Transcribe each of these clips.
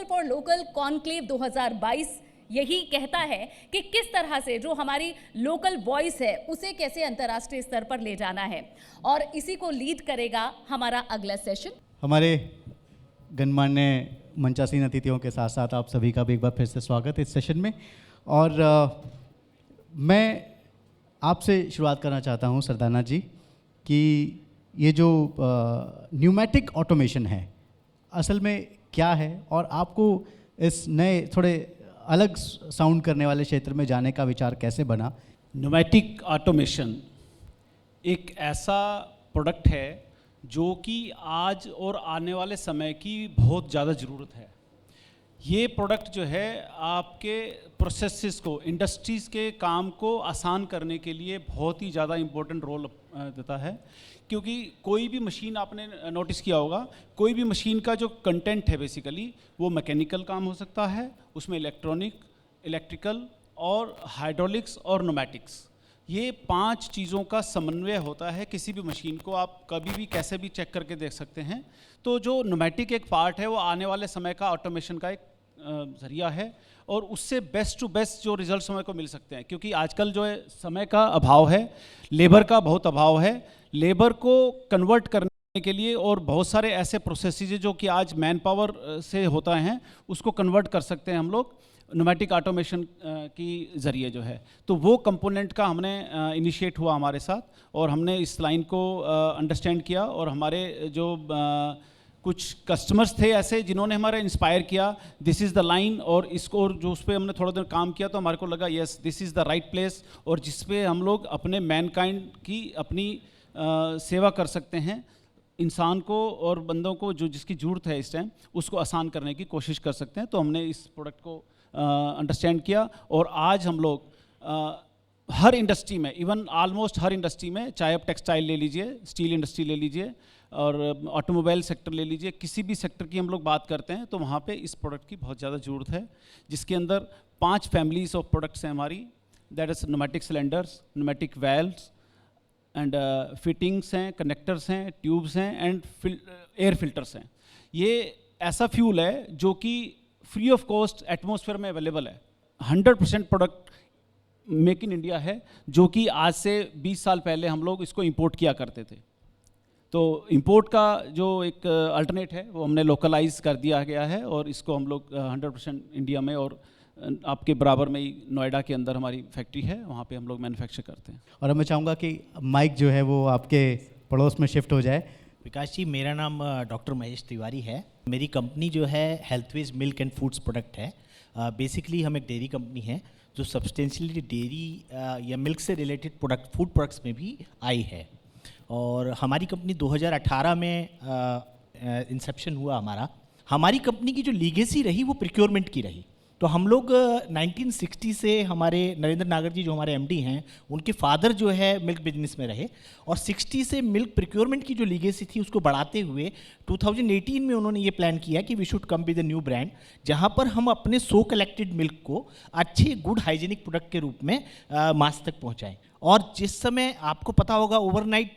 For local conclave 2022 यही कहता है कि किस तरह से जो हमारी लोकल वॉइस है उसे कैसे अंतर्राष्ट्रीय स्तर पर ले जाना है, और इसी को लीड करेगा हमारा अगला सेशन। हमारे गणमान्य मंचासीन अतिथियों के साथ साथ आप सभी का भी एक बार फिर से स्वागत है इस सेशन में। और मैं आपसे शुरुआत करना चाहता हूं सरदाना जी कि ये जो न्यूमेटिक ऑटोमेशन है असल में क्या है, और आपको इस नए थोड़े अलग साउंड करने वाले क्षेत्र में जाने का विचार कैसे बना? न्यूमेटिक ऑटोमेशन एक ऐसा प्रोडक्ट है जो कि आज और आने वाले समय की बहुत ज़्यादा ज़रूरत है। ये प्रोडक्ट जो है आपके प्रोसेसेस को, इंडस्ट्रीज़ के काम को आसान करने के लिए बहुत ही ज़्यादा इम्पोर्टेंट रोल देता है। क्योंकि कोई भी मशीन, आपने नोटिस किया होगा, कोई भी मशीन का जो कंटेंट है बेसिकली वो मैकेनिकल काम हो सकता है, उसमें इलेक्ट्रॉनिक, इलेक्ट्रिकल और हाइड्रोलिक्स और न्यूमेटिक्स, ये 5 चीज़ों का समन्वय होता है। किसी भी मशीन को आप कभी भी कैसे भी चेक करके देख सकते हैं। तो जो न्यूमेटिक एक पार्ट है वो आने वाले समय का ऑटोमेशन का एक ज़रिया है, और उससे बेस्ट टू बेस्ट जो रिजल्ट समय को मिल सकते हैं। क्योंकि आजकल जो है समय का अभाव है, लेबर का बहुत अभाव है। लेबर को कन्वर्ट करने के लिए और बहुत सारे ऐसे प्रोसेसेस जो कि आज मैन पावर से होता है उसको कन्वर्ट कर सकते हैं हम लोग न्यूमेटिक ऑटोमेशन की ज़रिए जो है। तो वो कंपोनेंट का हमने इनिशिएट हुआ हमारे साथ, और हमने इस लाइन को अंडरस्टैंड किया, और हमारे जो कुछ कस्टमर्स थे ऐसे जिन्होंने हमारा इंस्पायर किया, दिस इज़ द लाइन, और इसको, और जो उस पर हमने थोड़ा देर काम किया तो हमारे को लगा yes this is the right place, और जिस पे हम लोग अपने मैनकाइंड की अपनी सेवा कर सकते हैं। इंसान को और बंदों को जो जिसकी ज़रूरत है इस टाइम उसको आसान करने की कोशिश कर सकते हैं। तो हमने इस प्रोडक्ट को अंडरस्टैंड किया, और आज हम लोग हर इंडस्ट्री में, इवन ऑलमोस्ट हर इंडस्ट्री में, चाहे आप टेक्सटाइल ले लीजिए, स्टील इंडस्ट्री ले लीजिए और ऑटोमोबाइल सेक्टर ले लीजिए, किसी भी सेक्टर की हम लोग बात करते हैं तो वहाँ पे इस प्रोडक्ट की बहुत ज़्यादा ज़रूरत है। जिसके अंदर 5 फैमिलीज ऑफ प्रोडक्ट्स हैं हमारी, that is pneumatic cylinders, pneumatic valves and fittings हैं, कनेक्टर्स हैं, ट्यूब्स हैं एंड एयर फिल्टर्स हैं। ये ऐसा फ्यूल है जो कि फ्री ऑफ कॉस्ट एटमॉस्फेयर में अवेलेबल है। 100% प्रोडक्ट मेक इन इंडिया है, जो कि आज से 20 साल पहले हम लोग इसको इंपोर्ट किया करते थे। तो इंपोर्ट का जो एक अल्टरनेट है वो हमने लोकलाइज कर दिया गया है, और इसको हम लोग 100% इंडिया में, और आपके बराबर में ही नोएडा के अंदर हमारी फैक्ट्री है, वहाँ पे हम लोग मैन्युफैक्चर करते हैं। और मैं चाहूँगा कि माइक जो है वो आपके पड़ोस में शिफ्ट हो जाए। विकास जी, मेरा नाम डॉक्टर महेश तिवारी है। मेरी कंपनी जो है हेल्थवेज मिल्क एंड फूड्स प्रोडक्ट है। बेसिकली हम एक डेयरी कंपनी है जो सब्सटेंशियली डेयरी या मिल्क से रिलेटेड प्रोडक्ट, फूड प्रोडक्ट्स में भी आई है। और हमारी कंपनी 2018 में इंसेप्शन हुआ हमारा। हमारी कंपनी की जो लीगेसी रही वो प्रिक्योरमेंट की रही। तो हम लोग 1960 से, हमारे नरेंद्र नागर जी जो हमारे एमडी हैं, उनके फादर जो है मिल्क बिजनेस में रहे, और 60 से मिल्क प्रिक्योरमेंट की जो लीगेसी थी उसको बढ़ाते हुए 2018 में उन्होंने ये प्लान किया कि we should come with a new brand, जहाँ पर हम अपने सो कलेक्टेड मिल्क को अच्छे गुड हाइजीनिक प्रोडक्ट के रूप में मास तक पहुँचाएँ। और जिस समय आपको पता होगा ओवरनाइट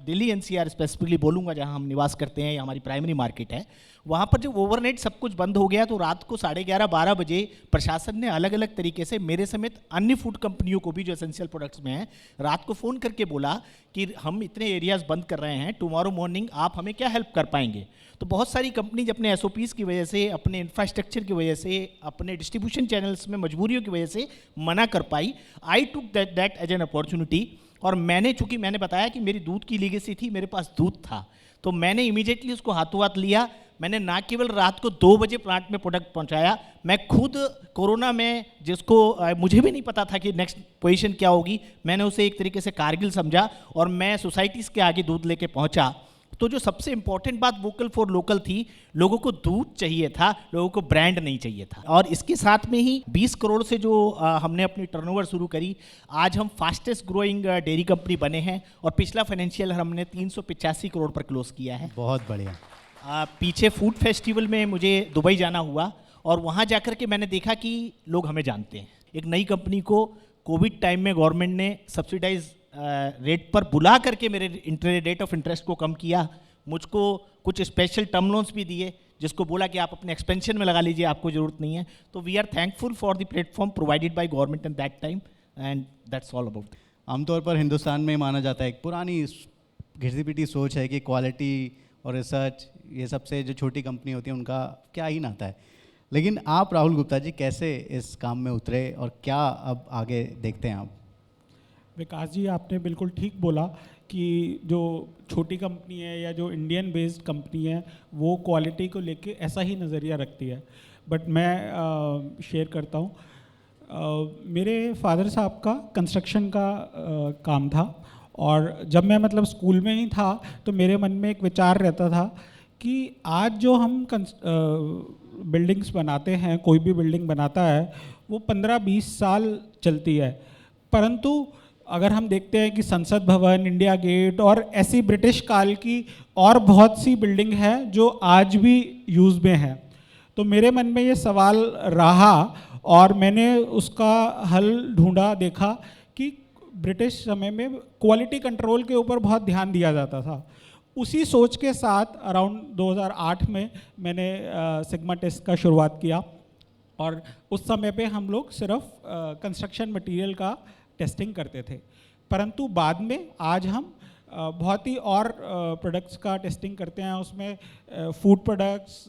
दिल्ली एनसीआर स्पेसिफिकली बोलूँगा, जहाँ हम निवास करते हैं, हमारी प्राइमरी मार्केट है, वहाँ पर जब ओवरनाइट सब कुछ बंद हो गया तो रात को 11:30-12 बजे प्रशासन ने अलग अलग तरीके से मेरे समेत अन्य फूड कंपनियों को भी जो एसेंशियल प्रोडक्ट्स में हैं, रात को फ़ोन करके बोला कि हम इतने एरियाज़ बंद कर रहे हैं, टुमारो मॉर्निंग आप हमें क्या हेल्प कर पाएंगे। तो बहुत सारी कंपनीज अपने SOPs की वजह से, अपने इंफ्रास्ट्रक्चर की वजह से, अपने डिस्ट्रीब्यूशन चैनल्स में मजबूरियों की वजह से मना कर पाई। I took that as an opportunity, और मैंने, चूँकि मैंने बताया कि मेरी दूध की लीगेसी थी, मेरे पास दूध था, तो मैंने इमीडिएटली उसको हाथों हाथ लिया। मैंने ना केवल रात को 2 बजे प्लांट में प्रोडक्ट पहुंचाया, मैं खुद कोरोना में, जिसको मुझे भी नहीं पता था कि नेक्स्ट पोजीशन क्या होगी, मैंने उसे एक तरीके से कारगिल समझा, और मैं सोसाइटीज़ के आगे दूध लेके पहुंचा। तो जो सबसे इंपॉर्टेंट बात वोकल फॉर लोकल थी, लोगों को दूध चाहिए था, लोगों को ब्रांड नहीं चाहिए था। और इसके साथ में ही 20 करोड़ से जो हमने अपनी टर्नओवर शुरू करी, आज हम फास्टेस्ट ग्रोइंग डेयरी कंपनी बने हैं, और पिछला फाइनेंशियल हमने 385 करोड़ पर क्लोज किया है। बहुत बढ़िया। पीछे फूड फेस्टिवल में मुझे दुबई जाना हुआ, और वहाँ जाकर के मैंने देखा कि लोग हमें जानते हैं। एक नई कंपनी को कोविड टाइम में गवर्नमेंट ने सब्सिडाइज रेट पर बुला करके मेरे रेट ऑफ इंटरेस्ट को कम किया, मुझको कुछ स्पेशल टर्म लोन्स भी दिए, जिसको बोला कि आप अपने एक्सपेंशन में लगा लीजिए, आपको ज़रूरत नहीं है। तो we are thankful for the platform provided by government at that time, and that's all about. आमतौर पर हिंदुस्तान में माना जाता है, एक पुरानी घिसी पिटी सोच है कि क्वालिटी और रिसर्च ये सबसे जो छोटी कंपनी होती है उनका क्या ही नाता है। लेकिन आप राहुल गुप्ता जी कैसे इस काम में उतरे और क्या अब आगे देखते हैं आप? विकास जी, आपने बिल्कुल ठीक बोला कि जो छोटी कंपनी है या जो इंडियन बेस्ड कंपनी है वो क्वालिटी को लेके ऐसा ही नज़रिया रखती है। बट मैं शेयर करता हूँ, मेरे फादर साहब का कंस्ट्रक्शन का काम था, और जब मैं मतलब स्कूल में ही था तो मेरे मन में एक विचार रहता था कि आज जो हम बिल्डिंग्स बनाते हैं, कोई भी बिल्डिंग बनाता है वो 15-20 साल चलती है, परंतु अगर हम देखते हैं कि संसद भवन, इंडिया गेट और ऐसी ब्रिटिश काल की और बहुत सी बिल्डिंग है जो आज भी यूज़ में है। तो मेरे मन में ये सवाल रहा और मैंने उसका हल ढूंढा, देखा कि ब्रिटिश समय में क्वालिटी कंट्रोल के ऊपर बहुत ध्यान दिया जाता था। उसी सोच के साथ अराउंड 2008 में मैंने सिग्मा टेस्ट का शुरुआत किया, और उस समय पे हम लोग सिर्फ कंस्ट्रक्शन मटेरियल का टेस्टिंग करते थे, परंतु बाद में आज हम बहुत ही और प्रोडक्ट्स का टेस्टिंग करते हैं। उसमें food products,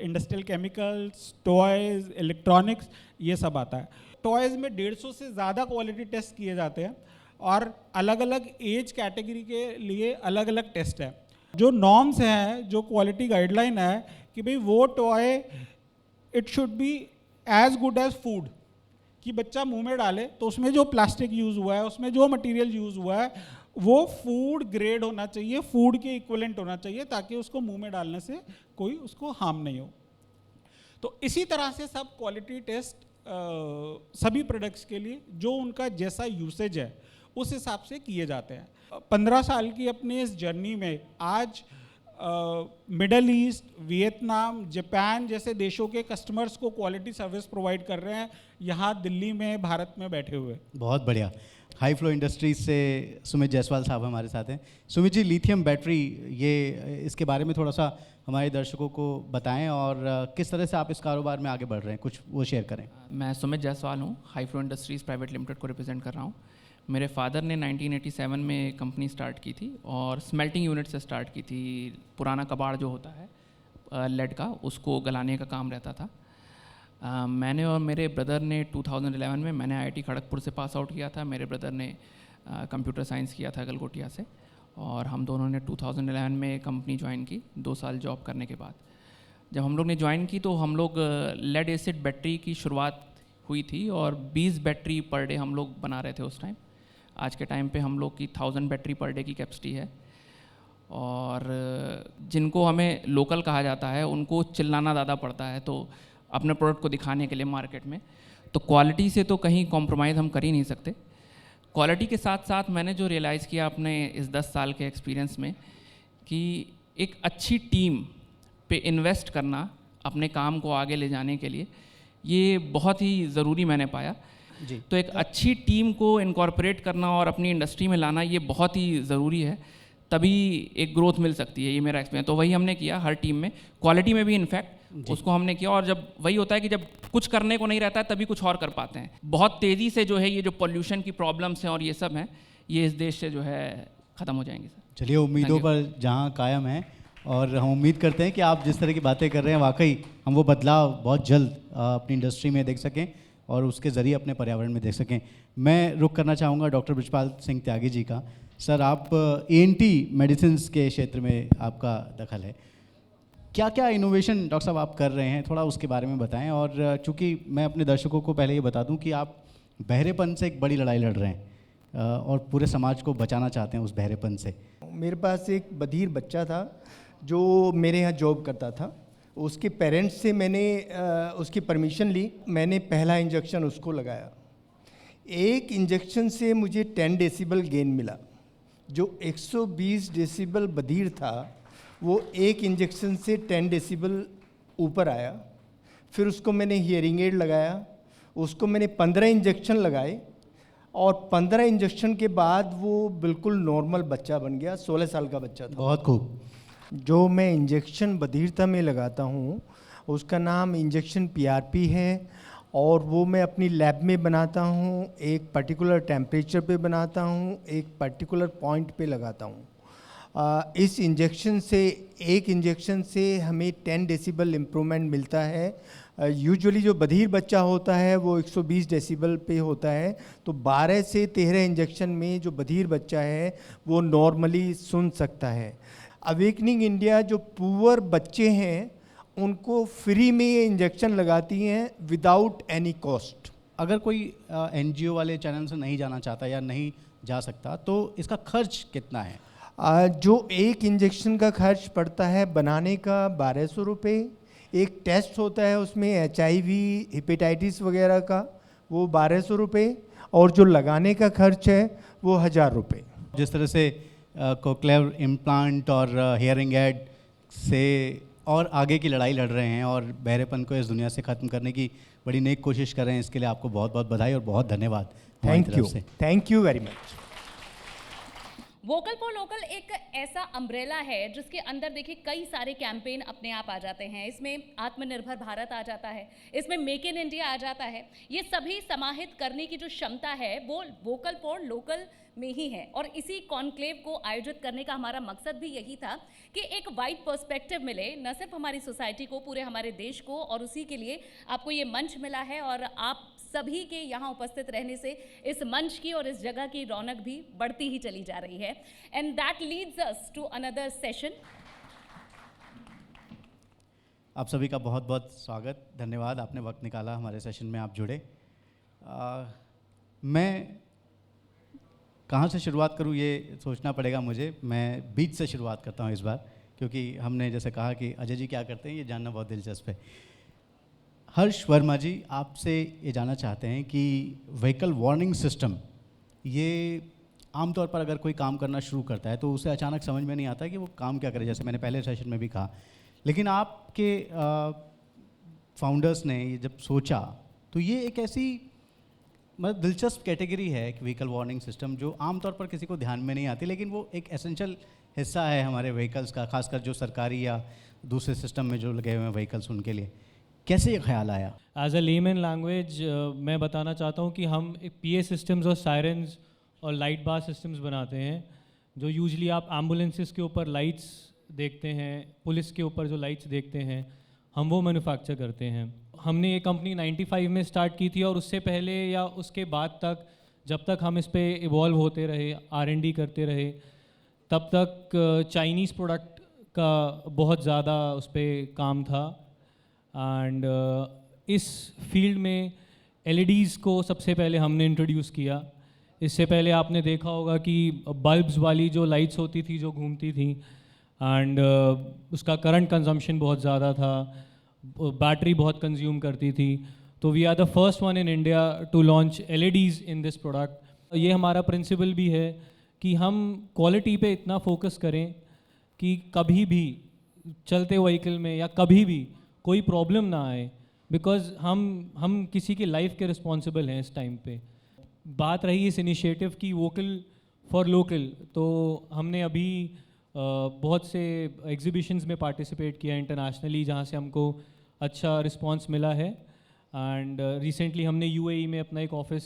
industrial chemicals, toys, electronics, ये सब आता है। टॉयज़ में 150 से ज़्यादा क्वालिटी टेस्ट किए जाते हैं और अलग अलग एज कैटेगरी के लिए अलग अलग टेस्ट है। जो नॉर्म्स हैं, जो क्वालिटी गाइडलाइन है कि भाई वो toy it should be as good as food, कि बच्चा मुंह में डाले तो उसमें जो प्लास्टिक यूज़ हुआ है, उसमें जो मटेरियल यूज़ हुआ है वो फूड ग्रेड होना चाहिए, फूड के इक्विवेलेंट होना चाहिए, ताकि उसको मुंह में डालने से कोई उसको हार्म नहीं हो। तो इसी तरह से सब क्वालिटी टेस्ट सभी प्रोडक्ट्स के लिए जो उनका जैसा यूसेज है उस हिसाब से किए जाते हैं। 15 साल की अपनी इस जर्नी में आज मिडल ईस्ट, वियतनाम, जापान जैसे देशों के कस्टमर्स को क्वालिटी सर्विस प्रोवाइड कर रहे हैं, यहाँ दिल्ली में, भारत में बैठे हुए। बहुत बढ़िया। हाई फ्लो इंडस्ट्रीज से सुमित जायसवाल साहब हमारे साथ हैं। सुमित जी, लिथियम बैटरी, ये इसके बारे में थोड़ा सा हमारे दर्शकों को बताएं और किस तरह से आप इस कारोबार में आगे बढ़ रहे हैं, कुछ वो शेयर करें। मैं सुमित जायसवाल हूँ, high flow industries private limited को रिप्रेजेंट कर रहा हूँ। मेरे फादर ने 1987 में कंपनी स्टार्ट की थी और स्मेल्टिंग यूनिट से स्टार्ट की थी। पुराना कबाड़ जो होता है लेड का, उसको गलाने का काम रहता था। मैंने और मेरे ब्रदर ने 2011 में, मैंने आईआईटी खड़गपुर से पास आउट किया था, मेरे ब्रदर ने कंप्यूटर साइंस किया था गलगोटिया से, और हम दोनों ने 2011 में कंपनी ज्वाइन की। 2 साल जॉब करने के बाद जब हम लोग ने ज्वाइन की तो हम लोग लेड एसिड बैटरी की शुरुआत हुई थी और 20 बैटरी पर डे हम लोग बना रहे थे उस टाइम। आज के टाइम पे हम लोग की 1000 बैटरी पर डे की कैपेसिटी है, और जिनको हमें लोकल कहा जाता है उनको चिल्लाना ज़्यादा पड़ता है तो अपने प्रोडक्ट को दिखाने के लिए मार्केट में। तो क्वालिटी से तो कहीं कॉम्प्रोमाइज़ हम कर ही नहीं सकते। क्वालिटी के साथ साथ मैंने जो रियलाइज़ किया अपने इस 10 साल के एक्सपीरियंस में कि एक अच्छी टीम पे इन्वेस्ट करना अपने काम को आगे ले जाने के लिए, ये बहुत ही ज़रूरी मैंने पाया जी। तो एक अच्छी टीम को इनकॉर्पोरेट करना और अपनी इंडस्ट्री में लाना ये बहुत ही ज़रूरी है, तभी एक ग्रोथ मिल सकती है। ये मेरा एक्सपीरियंस, तो वही हमने किया हर टीम में, क्वालिटी में भी इनफैक्ट उसको हमने किया। और जब वही होता है कि जब कुछ करने को नहीं रहता है तभी कुछ और कर पाते हैं। बहुत तेज़ी से जो है ये जो पॉल्यूशन की प्रॉब्लम्स हैं और ये सब हैं, ये इस देश से जो है ख़त्म हो जाएंगे सर। चलिए, उम्मीदों पर जहाँ कायम है, और हम उम्मीद करते हैं कि आप जिस तरह की बातें कर रहे हैं वाकई हम वो बदलाव बहुत जल्द अपनी इंडस्ट्री में देख सकें और उसके ज़रिए अपने पर्यावरण में देख सकें। मैं रुख करना चाहूँगा डॉक्टर बृजपाल सिंह त्यागी जी का। सर, आप ENT मेडिसिन के क्षेत्र में आपका दखल है, क्या क्या इनोवेशन डॉक्टर साहब आप कर रहे हैं, थोड़ा उसके बारे में बताएं। और चूँकि मैं अपने दर्शकों को पहले ये बता दूं कि आप बहरेपन से एक बड़ी लड़ाई लड़ रहे हैं और पूरे समाज को बचाना चाहते हैं उस बहरेपन से। मेरे पास एक बधिर बच्चा था जो मेरे यहाँ जॉब करता था। उसके पेरेंट्स से मैंने उसकी परमिशन ली, मैंने पहला इंजेक्शन उसको लगाया। एक इंजेक्शन से मुझे 10 डेसिबल गेन मिला। जो 120 डेसिबल बधिर था वो एक इंजेक्शन से 10 डेसिबल ऊपर आया। फिर उसको मैंने हियरिंग एड लगाया, उसको मैंने 15 इंजेक्शन लगाए और 15 इंजेक्शन के बाद वो बिल्कुल नॉर्मल बच्चा बन गया। 16 साल का बच्चा था। बहुत खूब। जो मैं इंजेक्शन बधिरता में लगाता हूँ उसका नाम इंजेक्शन PRP है, और वो मैं अपनी लैब में बनाता हूँ, एक पर्टिकुलर टेम्परेचर पे बनाता हूँ, एक पर्टिकुलर पॉइंट पे लगाता हूँ। इस इंजेक्शन से, एक इंजेक्शन से हमें 10 डेसिबल इम्प्रूवमेंट मिलता है। यूजुअली जो बधिर बच्चा होता है वो 120 डेसिबल पे होता है, तो 12 से 13 इंजेक्शन में जो बधिर बच्चा है वो नॉर्मली सुन सकता है। अवेकनिंग इंडिया जो पुअर बच्चे हैं उनको फ्री में ये इंजेक्शन लगाती हैं विदाउट एनी कॉस्ट। अगर कोई NGO वाले चैनल से नहीं जाना चाहता या नहीं जा सकता तो इसका खर्च कितना है? जो एक इंजेक्शन का खर्च पड़ता है बनाने का 1200 रुपये, एक टेस्ट होता है उसमें HIV हेपेटाइटिस वगैरह का, वो 1200 रुपये, और जो लगाने का खर्च है वो 1000 रुपये। जिस तरह से कोक्लियर इम्प्लांट और हियरिंग एड से और आगे की लड़ाई लड़ रहे हैं और बहरेपन को इस दुनिया से ख़त्म करने की बड़ी नेक कोशिश कर रहे हैं, इसके लिए आपको बहुत बहुत बधाई और बहुत धन्यवाद। Thank you very much. Vocal for local एक ऐसा अम्ब्रेला है जिसके अंदर देखिए कई सारे कैंपेन अपने आप आ जाते हैं। इसमें आत्मनिर्भर भारत आ जाता है, इसमें मेक इन इंडिया आ जाता है। ये सभी समाहित करने की जो क्षमता है वो वोकल फॉर लोकल में ही है, और इसी कॉन्क्लेव को आयोजित करने का हमारा मकसद भी यही था कि एक वाइड पर्सपेक्टिव मिले, न सिर्फ हमारी सोसाइटी को, पूरे हमारे देश को, और उसी के लिए आपको ये मंच मिला है। और आप सभी के यहाँ उपस्थित रहने से इस मंच की और इस जगह की रौनक भी बढ़ती ही चली जा रही है। And that leads us to another session. आप सभी का बहुत बहुत स्वागत, धन्यवाद, आपने वक्त निकाला हमारे सेशन में, आप जुड़े। मैं कहाँ से शुरुआत करूँ ये सोचना पड़ेगा मुझे। मैं बीच से शुरुआत करता हूँ इस बार, क्योंकि हमने जैसे कहा कि अजय जी क्या करते हैं ये जानना बहुत दिलचस्प है। हर्ष वर्मा जी, आपसे ये जानना चाहते हैं कि व्हीकल वार्निंग सिस्टम, ये आमतौर पर अगर कोई काम करना शुरू करता है तो उसे अचानक समझ में नहीं आता कि वो काम क्या करे, जैसे मैंने पहले सेशन में भी कहा। लेकिन आपके फाउंडर्स ने ये जब सोचा तो ये एक ऐसी मतलब दिलचस्प कैटेगरी है कि व्हीकल वार्निंग सिस्टम, जो आमतौर पर किसी को ध्यान में नहीं आती, लेकिन वो एक एसेंशियल हिस्सा है हमारे व्हीकल्स का, खासकर जो सरकारी या दूसरे सिस्टम में जो लगे हुए हैं व्हीकल्स उनके लिए। कैसे ये ख्याल आया? एज अ लेमन लैंग्वेज मैं बताना चाहता हूँ कि हम एक PA सिस्टम्स और सायरन्स और लाइट बार सिस्टम्स बनाते हैं, जो यूजली आप एम्बुलेंसेस के ऊपर लाइट्स देखते हैं, पुलिस के ऊपर जो लाइट्स देखते हैं, हम वो मैन्युफैक्चर करते हैं। हमने ये कंपनी 95 में स्टार्ट की थी, और उससे पहले या उसके बाद तक, जब तक हम इस पे इवॉल्व होते रहे, R&D करते रहे, तब तक चाइनीज़ प्रोडक्ट का बहुत ज़्यादा उस पर काम था। एंड इस फील्ड में LEDs को सबसे पहले हमने इंट्रोड्यूस किया। इससे पहले आपने देखा होगा कि बल्ब्स वाली जो लाइट्स होती थी जो घूमती थी, एंड उसका करंट कंजम्पशन बहुत ज़्यादा था, बैटरी बहुत कंज्यूम करती थी। तो we are the first one in India to launch LEDs in this product. ये हमारा प्रिंसिपल भी है कि हम क्वालिटी पे इतना फोकस करें कि कभी भी चलते व्हीकल में या कभी भी कोई प्रॉब्लम ना आए, बिकॉज हम किसी की लाइफ के रिस्पॉन्सिबल हैं इस टाइम पे। बात रही इस इनिशिएटिव की वोकल फॉर लोकल, तो हमने अभी बहुत से एग्जीबिशंस में पार्टिसिपेट किया इंटरनेशनली, जहाँ से हमको अच्छा रिस्पांस मिला है। एंड रिसेंटली हमने UAE में अपना एक ऑफिस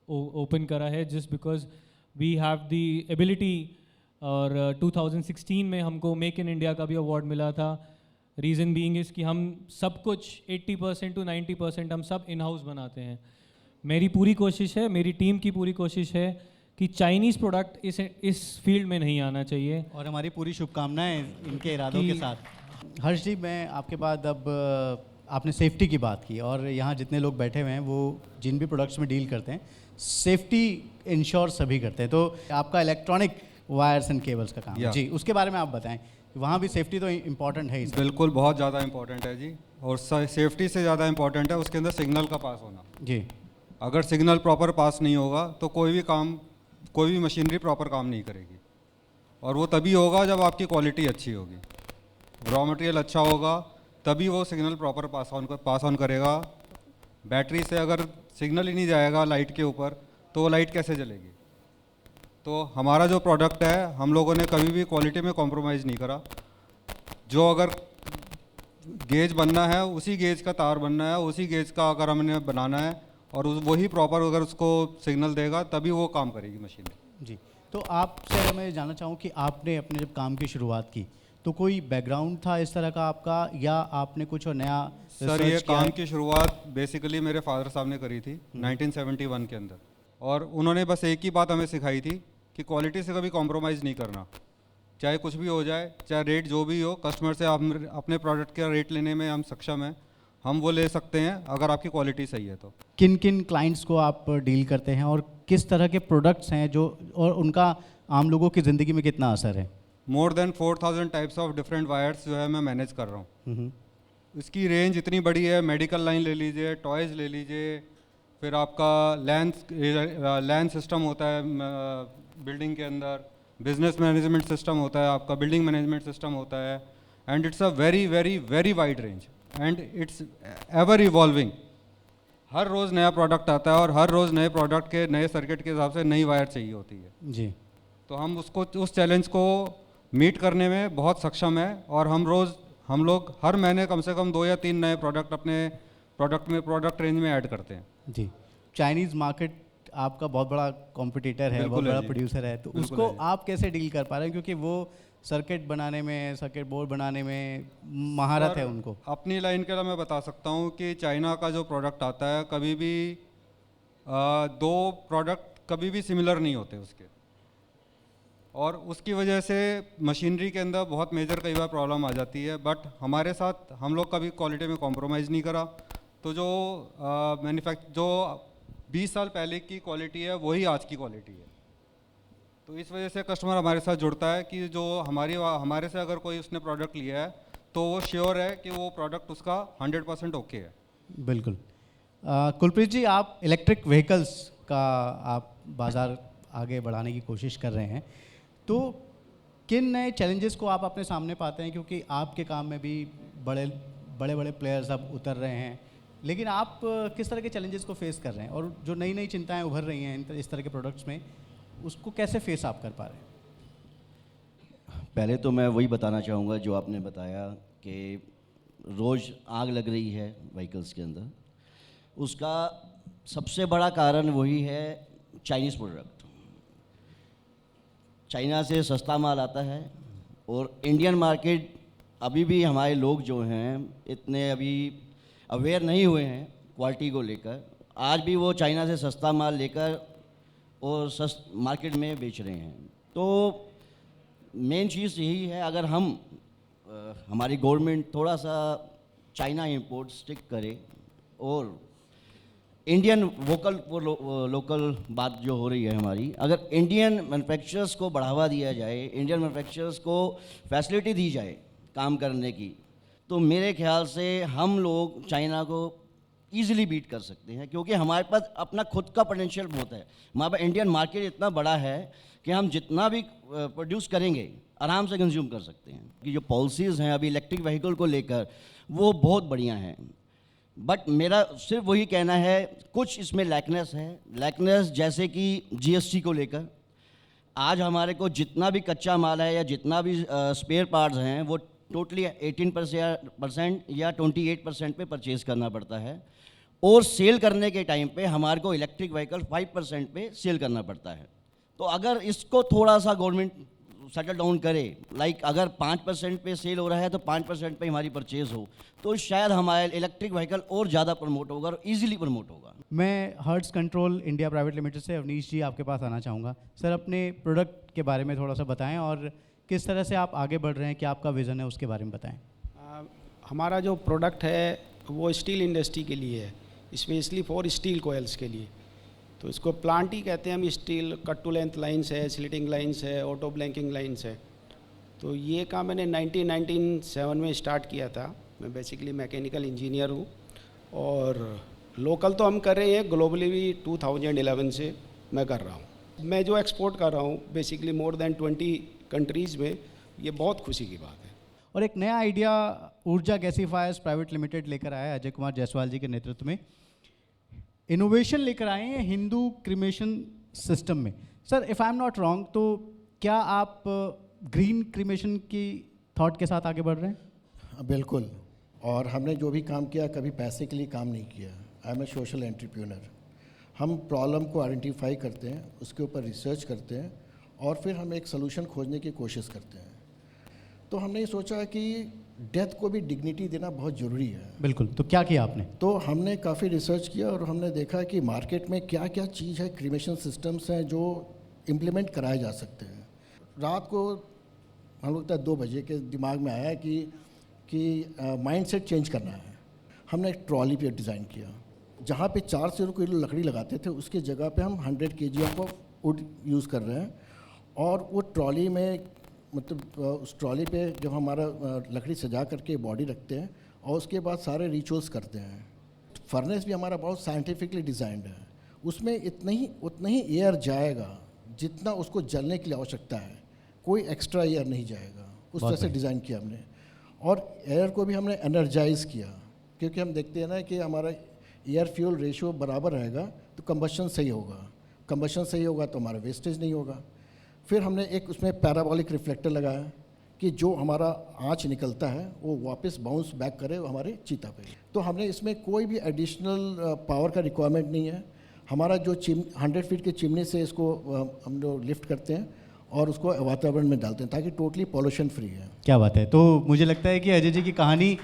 ओपन करा है, just because we have the ability. और 2016 में हमको मेक इन इंडिया का भी अवार्ड मिला था। रीज़न बीइंग इज़ कि हम सब कुछ 80% to 90% हम सब इन हाउस बनाते हैं। मेरी पूरी कोशिश है, मेरी टीम की पूरी कोशिश है कि चाइनीज़ प्रोडक्ट इस फील्ड में नहीं आना चाहिए, और हमारी पूरी शुभकामनाएं इनके इरादों के साथ। हर्ष जी, मैं आपके बाद अब आपने सेफ्टी की बात की, और यहाँ जितने लोग बैठे हुए हैं वो जिन भी प्रोडक्ट्स में डील करते हैं सेफ्टी इंश्योर सभी करते हैं, तो आपका इलेक्ट्रॉनिक वायर्स एंड केबल्स का काम जी, उसके बारे में आप बताएं। वहाँ भी सेफ्टी तो इम्पॉर्टेंट है ही। बिल्कुल, बहुत ज़्यादा इम्पॉर्टेंट है जी, और सेफ्टी से ज़्यादा इम्पॉर्टेंट है उसके अंदर सिग्नल का पास होना जी। अगर सिग्नल प्रॉपर पास नहीं होगा तो कोई भी मशीनरी प्रॉपर काम नहीं करेगी, और वो तभी होगा जब आपकी क्वालिटी अच्छी होगी, रॉ मटेरियल अच्छा होगा, तभी वो सिग्नल प्रॉपर पास ऑन करेगा। बैटरी से अगर सिग्नल ही नहीं जाएगा लाइट के ऊपर तो वो लाइट कैसे जलेगी। तो हमारा जो प्रोडक्ट है, हम लोगों ने कभी भी क्वालिटी में कॉम्प्रोमाइज़ नहीं करा। जो अगर गेज बनना है उसी गेज का तार बनना है, उसी गेज का अगर हमने बनाना है और वही प्रॉपर अगर उसको सिग्नल देगा तभी वो काम करेगी मशीन। जी, तो आपसे अगर मैं जानना चाहूँ कि आपने अपने जब काम की शुरुआत की तो कोई बैकग्राउंड था इस तरह का आपका, या आपने कुछ और नया सर ये काम की शुरुआत बेसिकली मेरे फादर साहब ने करी थी 1971 के अंदर, और उन्होंने बस एक ही बात हमें सिखाई थी कि क्वालिटी से कभी कॉम्प्रोमाइज़ नहीं करना, चाहे कुछ भी हो जाए, चाहे रेट जो भी हो, कस्टमर से हम अपने प्रोडक्ट का रेट लेने में हम सक्षम हैं, हम वो ले सकते हैं अगर आपकी क्वालिटी सही है तो। किन किन क्लाइंट्स को आप डील करते हैं और किस तरह के प्रोडक्ट्स हैं जो, और उनका आम लोगों की ज़िंदगी में कितना असर है? More than 4000 types of different wires जो है मैं मैनेज कर रहा हूँ। इसकी रेंज इतनी बड़ी है, मेडिकल लाइन ले लीजिए, टॉयज़ ले लीजिए, फिर आपका लैंड सिस्टम होता है बिल्डिंग के अंदर, बिजनेस मैनेजमेंट सिस्टम होता है, आपका बिल्डिंग मैनेजमेंट सिस्टम होता है, and it's a very very very wide range and it's ever evolving. हर रोज़ नया प्रोडक्ट आता है और हर रोज़ नए प्रोडक्ट के नए सर्किट के हिसाब से नई वायर चाहिए होती है जी। तो हम उस चैलेंज को मीट करने में बहुत सक्षम है, और हम लोग हर महीने कम से कम 2 या 3 नए प्रोडक्ट अपने प्रोडक्ट रेंज में ऐड करते हैं। जी, चाइनीज़ मार्केट आपका बहुत बड़ा कॉम्पिटिटर है, बहुत बड़ा प्रोड्यूसर है, तो उसको आप कैसे डील कर पा रहे हैं, क्योंकि वो सर्किट बनाने में, सर्किट बोर्ड बनाने में महारत है उनको? अपनी लाइन के लिए मैं बता सकता हूँ कि चाइना का जो प्रोडक्ट आता है कभी भी 2 प्रोडक्ट कभी भी सिमिलर नहीं होते उसके, और उसकी वजह से मशीनरी के अंदर बहुत मेजर कई बार प्रॉब्लम आ जाती है। बट हमारे साथ हम लोग कभी क्वालिटी में कॉम्प्रोमाइज़ नहीं करा, तो जो जो 20 साल पहले की क्वालिटी है वही आज की क्वालिटी है। तो इस वजह से कस्टमर हमारे साथ जुड़ता है कि जो हमारे से अगर कोई उसने प्रोडक्ट लिया है तो वो श्योर है कि वो प्रोडक्ट उसका 100% ओके है। बिल्कुल। कुलप्रीत जी, आप इलेक्ट्रिक व्हीकल्स का आप बाज़ार आगे बढ़ाने की कोशिश कर रहे हैं, तो किन नए चैलेंजेस को आप अपने सामने पाते हैं, क्योंकि आपके काम में भी बड़े प्लेयर्स अब उतर रहे हैं, लेकिन आप किस तरह के चैलेंजेस को फेस कर रहे हैं, और जो नई नई चिंताएं उभर रही हैं इस तरह के प्रोडक्ट्स में, उसको कैसे फेस आप कर पा रहे हैं? पहले तो मैं वही बताना चाहूँगा जो आपने बताया कि रोज़ आग लग रही है व्हीकल्स के अंदर, उसका सबसे बड़ा कारण वही है चाइनीज़ प्रोडक्ट। चाइना से सस्ता माल आता है, और इंडियन मार्केट अभी भी हमारे लोग जो हैं इतने अभी अवेयर नहीं हुए हैं क्वालिटी को लेकर, आज भी वो चाइना से सस्ता माल लेकर और मार्केट में बेच रहे हैं। तो मेन चीज़ यही है, अगर हम हमारी गवर्नमेंट थोड़ा सा चाइना इंपोर्ट स्टिक करे और इंडियन लोकल बात जो हो रही है हमारी, अगर इंडियन मैन्युफैक्चरर्स को बढ़ावा दिया जाए, इंडियन मैन्युफैक्चरर्स को फैसिलिटी दी जाए काम करने की, तो मेरे ख्याल से हम लोग चाइना को ईजिली बीट कर सकते हैं, क्योंकि हमारे पास अपना खुद का पोटेंशियल बहुत है। हमारे पास इंडियन मार्केट इतना बड़ा है कि हम जितना भी प्रोड्यूस करेंगे आराम से कंज्यूम कर सकते हैं। कि जो पॉलिसीज़ हैं अभी इलेक्ट्रिक व्हीकल को लेकर वो बहुत बढ़िया हैं, बट मेरा सिर्फ वही कहना है कुछ इसमें लैकनेस जैसे कि जीएसटी को लेकर आज हमारे को जितना भी कच्चा माल है या जितना भी स्पेयर पार्ट्स हैं वो टोटली 18% या 28% पे परचेज़ करना पड़ता है, और सेल करने के टाइम पे हमारे को इलेक्ट्रिक व्हीकल 5% पे सेल करना पड़ता है। तो अगर इसको थोड़ा सा गवर्नमेंट सेटल डाउन करे, लाइक अगर 5% पे सेल हो रहा है तो 5% पे हमारी परचेज़ हो, तो शायद हमारे इलेक्ट्रिक व्हीकल और ज़्यादा प्रमोट होगा और ईजिली प्रमोट होगा। मैं Hertz Control India Private Limited से अवनीश जी आपके पास आना चाहूँगा। सर, अपने प्रोडक्ट के बारे में थोड़ा सा बताएं और किस तरह से आप आगे बढ़ रहे हैं, क्या आपका विज़न है, उसके बारे में बताएं। हमारा जो प्रोडक्ट है वो स्टील इंडस्ट्री के लिए है, स्पेशली फॉर स्टील कोयल्स के लिए। तो इसको प्लांट ही कहते हैं हम। Steel cut to length lines है, स्लिटिंग लाइन्स है, ऑटो ब्लैंकिंग लाइन्स है। तो ये काम मैंने 1997 में स्टार्ट किया था। मैं बेसिकली मैकेनिकल इंजीनियर हूँ, और लोकल तो हम कर रहे हैं, ग्लोबली भी 2011 से मैं कर रहा हूँ। मैं जो एक्सपोर्ट कर रहा हूँ बेसिकली मोर देन 20 कंट्रीज़ में, ये बहुत खुशी की बात है। और एक नया आइडिया ऊर्जा गैसीफायर्स प्राइवेट लिमिटेड लेकर आया है अजय कुमार जायसवाल जी के नेतृत्व में। इनोवेशन लेकर आए हैं हिंदू क्रीमेशन सिस्टम में। Sir, if I am not wrong, तो क्या आप ग्रीन क्रीमेशन की थॉट के साथ आगे बढ़ रहे हैं? बिल्कुल, और हमने जो भी काम किया कभी पैसे के लिए काम नहीं किया। I am a social entrepreneur. हम प्रॉब्लम को आइडेंटिफाई करते हैं, उसके ऊपर रिसर्च करते हैं और फिर हम एक सलूशन खोजने की कोशिश करते हैं। तो हमने ये सोचा कि डेथ को भी डिग्निटी देना बहुत ज़रूरी है। बिल्कुल, तो क्या किया आपने? तो हमने काफ़ी रिसर्च किया और हमने देखा कि मार्केट में क्या क्या चीज़ है, क्रीमेशन सिस्टम्स हैं जो इम्प्लीमेंट कराए जा सकते हैं। रात को हम लोग 2 बजे के दिमाग में आया कि माइंडसेट चेंज करना है। हमने एक ट्रॉली पे डिज़ाइन किया, जहाँ पे 400 किलो लकड़ी लगाते थे उसकी जगह पे हम 100 kg ऑफ वुड यूज़ कर रहे हैं। और वो ट्रॉली में मतलब उस ट्रॉली पे जब हमारा लकड़ी सजा करके बॉडी रखते हैं और उसके बाद सारे रिचुअल्स करते हैं। फर्नेस भी हमारा बहुत साइंटिफिकली डिज़ाइंड है, उसमें उतना ही एयर जाएगा जितना उसको जलने के लिए आवश्यकता है, कोई एक्स्ट्रा एयर नहीं जाएगा। उस तरह से डिज़ाइन किया हमने। और एयर को भी हमने एनर्जाइज किया, क्योंकि हम देखते हैं ना कि हमारा एयर फ्यूल रेशियो बराबर रहेगा तो कंबशन सही होगा, कंबशन सही होगा तो हमारा वेस्टेज नहीं होगा। फिर हमने एक उसमें पैराबोलिक रिफ्लेक्टर लगाया कि जो हमारा आँच निकलता है वो वापस बाउंस बैक करे हमारे चीता पे। तो हमने इसमें कोई भी एडिशनल पावर का रिक्वायरमेंट नहीं है। हमारा जो 100 फीट के चिमनी से इसको हम लोग लिफ्ट करते हैं और उसको वातावरण में डालते हैं ताकि टोटली पॉल्यूशन फ्री है। क्या बात है। तो मुझे लगता है कि अजय जी की कहानी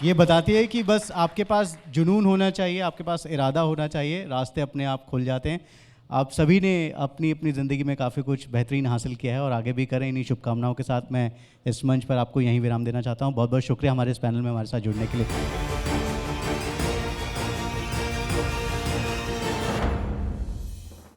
ये बताती है कि बस आपके पास जुनून होना चाहिए, आपके पास इरादा होना चाहिए, रास्ते अपने आप खुल जाते हैं। आप सभी ने अपनी अपनी ज़िंदगी में काफ़ी कुछ बेहतरीन हासिल किया है और आगे भी करें। इन्हीं शुभकामनाओं के साथ मैं इस मंच पर आपको यहीं विराम देना चाहता हूँ। बहुत बहुत शुक्रिया हमारे इस पैनल में हमारे साथ जुड़ने के लिए।